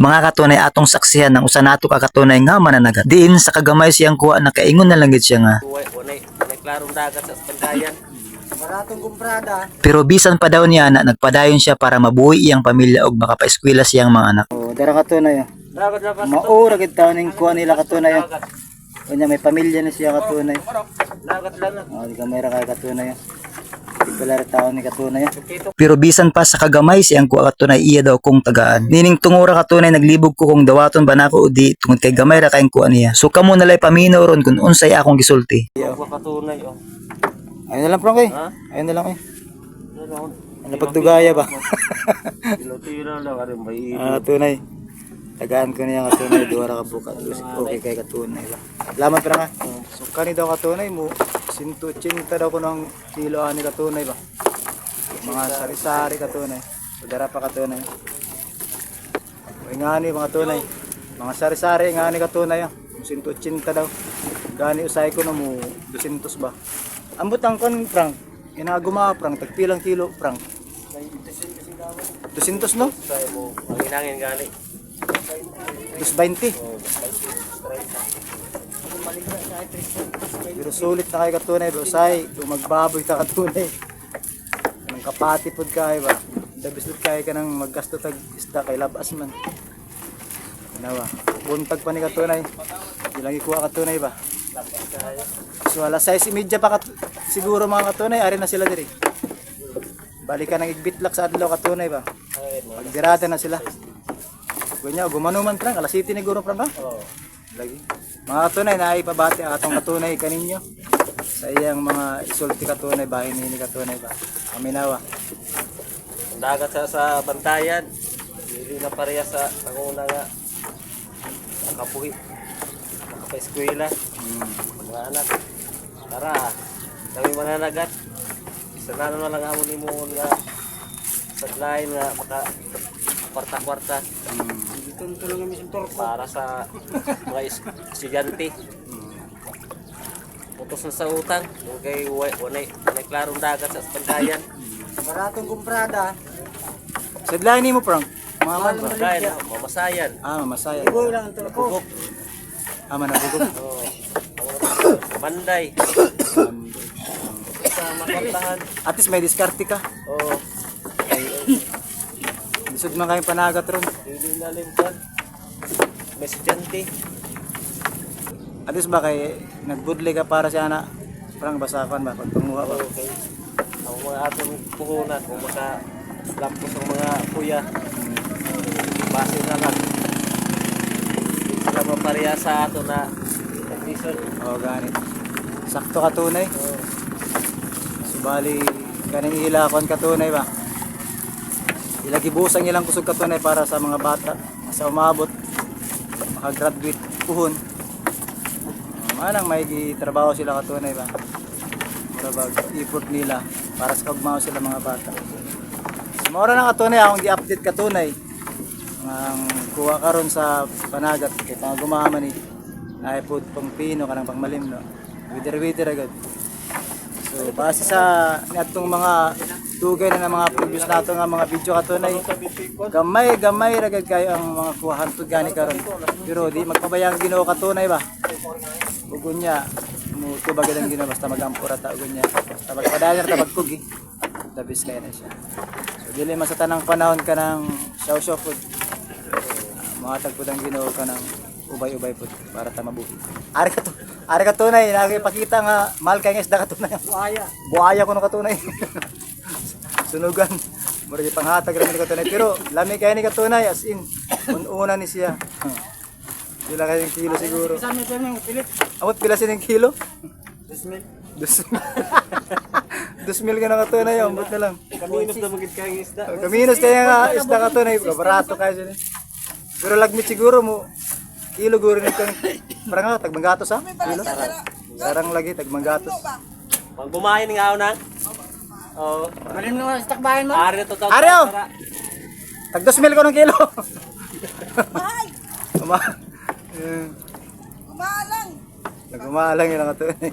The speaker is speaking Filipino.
Mga katunay atong saksihan ng usa nato ka katunay nga mananagat. Diin sa kagamay siyang kuha nakaingon na lang gid siya nga. Walay klarong dagat sa pantayan. Maratong kumprada. Pero bisan pa daw niya na nagpadayon siya para mabuhi iyang pamilya og makapaeskwela siyang mga anak. Oh, dara katunay. Dagat na pa. Maura gid taon ning kuha nila katunay. Kanya may pamilya na siya katunay. Dagat lang. Oh, di ka may ra kay katunay. Di pala ra taon ni katunay. Pero bisan pa sa kagamay siyang kuha katunay iya daw kung tagaan. Nining tungura katunay naglibog ko kung dawaton ba nako o di tungod kay gamay ra kay kuha niya. So kamo nalay paminaw ron kung unsay akong gisulti. Ako katunay oh. Ayun na lang prong kay. Ha? Ayun na lang eh. Ano pagtugaya ba? Tiro-tiro lang aron bay. Tunay. Tagaan ko niya katunay duwara ka buka. Okay kay katunay ba. Salamat pra ka. So kani daw katunay mo 180 daw ko ng kilo ani katunay ba. Mga sari-sari katunay. So dara pa katunay. Ngani mga tunay. Mga sari-sari ngani katunay. 180 daw. Gani usay ko na mo 200 ba. Ambot ang kon prang. Inaguma prang tagpilang kilo prang. 200 no? Say mo ang inangin gali. 220. Pero sulit na kay katunay bro. Say, kung magbaboy ta katunay. Nang kapati pod kay ba. Dabisot kay ka nang maggasto tag isda kay labas man. Nawa. Buntag pa ni katunay. Ilang ikuha katunay ba? So alas 6:30 pa siguro mga katunay ari na sila diri. Balikan ng igbitlak sa adlaw katunay ba? Pagdirada na sila. Gunya gumanuman prang alas 7 ni guro prang ba? Oo. Lagi. Mga katunay na ipabati atong katunay kaninyo. Sa iyang mga isulti katunay bahin ni katunay ba? Aminawa. Ang dagat sa bantayan. Dili na pareha sa panguna nga. Nakabuhi. Nakapaeskwela. Mga anak. Tara. Kami mananagat. Isa na naman lang amo ni mo nga sa line nga maka kwarta-kwarta. Para sa mga estudyante. Putos na sa utang. Okay, walay klarong dagat sa pantayan. Maratong kumprada. Sadlain ni mo prang. Maman ba? Dahil mamasayan. Masaya. Iboy lang ito. Bugok. Manabugok. Oo. Manday. Sa makantahan. At least may diskarte ka. Oo. Lisod man kayong panagat ron. Dili na limpan. May estudyante. At least ba kay nagbudli ka para siya na parang basakan ba pagpanguha ba. Okay. Ang mga atong puhunan kung makalampos ang mga kuya. Base na lang. Hindi sila mapareha sa ato na condition. Ganit. Sakto katunay. Oo. Subali kaning ilakon katunay ba. Ilagibusang ilang kusog katunay para sa mga bata sa umabot makagraduate puhon. Manang may trabaho sila katunay ba. Para bag effort nila para sa kagmao sila mga bata. Mora na katunay akong gi-update katunay. Ang kuha karon sa panagat kay pangumaman ni ay pud pang pino kanang pangmalim no. Wither agad. So base sa natong mga dugay na ng mga previous nato nga mga video katunay gamay ragad kayo ang mga kuhaan pud gani karon. Pero di magpabayang Ginoo katunay ba. Ugunya mo tubagad ang Ginoo basta magampura ta ugunya. Basta magpadayon ta pagkugi. Tabis kay na siya. So dili man sa tanang panahon ka ng shaw pud. Mga tagpud ang Ginoo ka ng ubay-ubay pud para ta mabuhi. Ari ka tunay nagipakita nga mahal kay nga isda ka tunay. Buaya ko no katunay. Sunugan. Mura di panghatag ra ni katunay pero lami kay ni katunay as in una ni siya. Pila kay kilo siguro. Amot pila sining kilo? 2,000. 2,000 ka na katunay ambot na lang. Kaminos na magid kay isda. Kaminos kaya nga isda katunay barato kay siya. Pero lagmit siguro mo kilo guro nito parang nga tagmanggatos ha kilo sarang lagi tagmanggatos Pag bumahin nga na. Oh, malim na sa takbayan mo ari to. Ariyo tag 2,000 ko ng kilo Kumalang yun ang katunay.